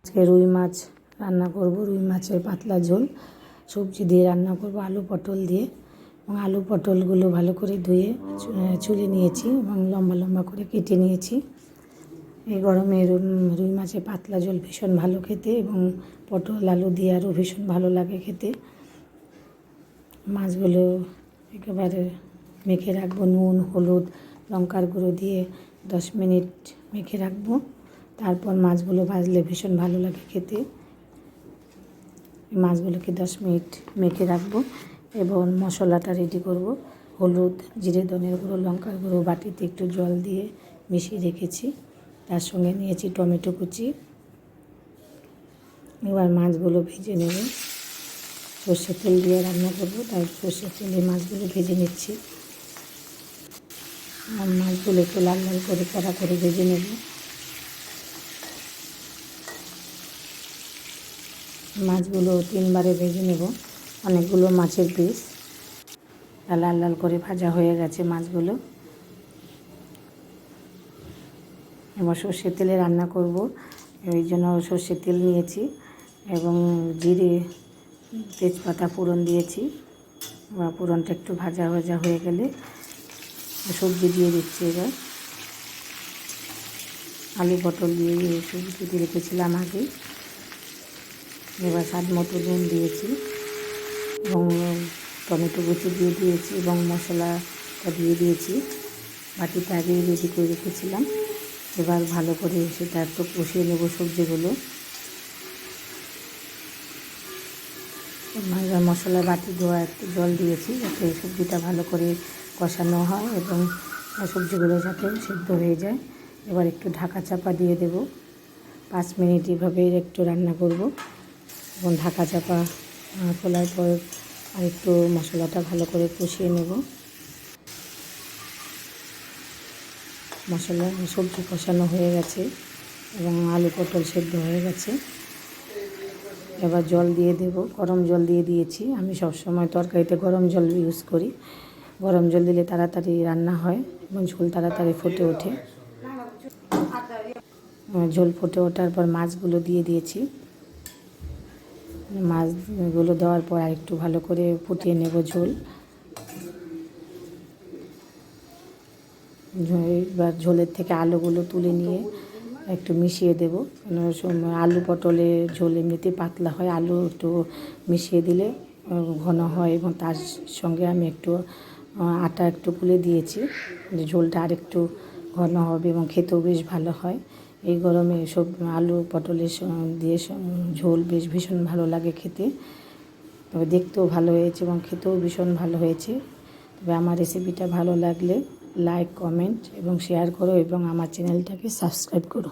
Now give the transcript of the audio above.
আজকে রুই মাছ রান্না করব, রুই মাছের পাতলা ঝোল সবজি দিয়ে রান্না করব, আলু পটল দিয়ে। এবং আলু পটলগুলো ভালো করে ধুয়ে ছুলে নিয়েছি এবং লম্বা লম্বা করে কেটে নিয়েছি। এই গরমে রুই মাছের পাতলা ঝোল ভীষণ ভালো খেতে এবং পটল আলু দিয়ে আরও ভীষণ ভালো লাগে খেতে। মাছগুলো একেবারে মেখে রাখবো, নুন হলুদ লঙ্কার গুঁড়ো দিয়ে 10 মিনিট মেখে রাখবো। তারপর মাছগুলো ভাজলে ভীষণ ভালো লাগে খেতে। মাছগুলোকে 10 মিনিট মেখে রাখবো এবং মশলাটা রেডি করব। হলুদ, জিরে, ধনের গুঁড়ো, লঙ্কার গুঁড়ো বাটিতে একটু জল দিয়ে মিশিয়ে রেখেছি। তার সঙ্গে নিয়েছি টমেটো কুচি। এবার মাছগুলো ভেজে নেব। সর্ষের তেল দিয়ে রান্না করব, তাই সর্ষের তেলে মাছগুলো ভেজে নিচ্ছি। মাছগুলো একটু লাল লাল করে কড়া করে ভেজে নেব। মাছগুলো 3 বারে ভেজে নেব, অনেকগুলো মাছের পিস। লাল লাল করে ভাজা হয়ে গেছে মাছগুলো। এবার সর্ষের তেলে রান্না করব, এই জন্য সর্ষের তেল নিয়েছি এবং জিরে তেজপাতা ফোড়ন দিয়েছি। বা ফোড়নটা একটু ভাজা ভাজা হয়ে গেলে সবজি দিয়ে দিচ্ছি। এবার আলু পটল দিয়ে সবজি কেটে রেখেছিলাম আগে। এবার স্বাদ মতো নুন দিয়েছি এবং টমেটো কুচি দিয়ে দিয়েছি এবং মশলাটা দিয়ে দিয়েছি। বাটিতে আগেই রেডি করে রেখেছিলাম। এবার ভালো করে সেটা একটু কষিয়ে নেব সবজিগুলো। এবার মশলা বাটি ধোয়া একটু জল দিয়েছি যাতে সবজিটা ভালো করে কষানো হয় এবং সবজিগুলো যাতে সিদ্ধ হয়ে যায়। এবার একটু ঢাকা চাপা দিয়ে দেব। 5 মিনিট এভাবে একটু রান্না করব এবং ঢাকা চাপা খোলার পর আর একটু মশলাটা ভালো করে কষিয়ে নেব। মশলা সবজি কষানো হয়ে গেছে এবং আলু পটল সেদ্ধ হয়ে গেছে। এবার জল দিয়ে দেব, গরম জল দিয়ে দিয়েছি। আমি সবসময় তরকারিতে গরম জল ইউজ করি। গরম জল দিলে তাড়াতাড়ি রান্না হয় এবং ঝোল তাড়াতাড়ি ফুটে ওঠে। ঝোল ফুটে ওঠার পর মাছগুলো দিয়ে দিয়েছি। মাছগুলো দেওয়ার পর আর একটু ভালো করে ফুটিয়ে নেব ঝোল। এবার ঝোলের থেকে আলুগুলো তুলে নিয়ে একটু মিশিয়ে দেব। আলু পটলের ঝোল এমনিতে পাতলা হয়, আলু একটু মিশিয়ে দিলে ঘন হয় এবং তার সঙ্গে আমি একটু আটা একটু গুলে দিয়েছি, ঝোলটা আর একটু ঘন হবে এবং খেতেও বেশ ভালো হয়। এই গরমে সব আলু পটলের দিয়ে ঝোল বেশ ভীষণ ভালো লাগে খেতে। তবে দেখতেও ভালো হয়েছে এবং খেতেও ভীষণ ভালো হয়েছে। তবে আমার রেসিপিটা ভালো লাগলে লাইক, কমেন্ট এবং শেয়ার করো এবং আমার চ্যানেলটাকে সাবস্ক্রাইব করো।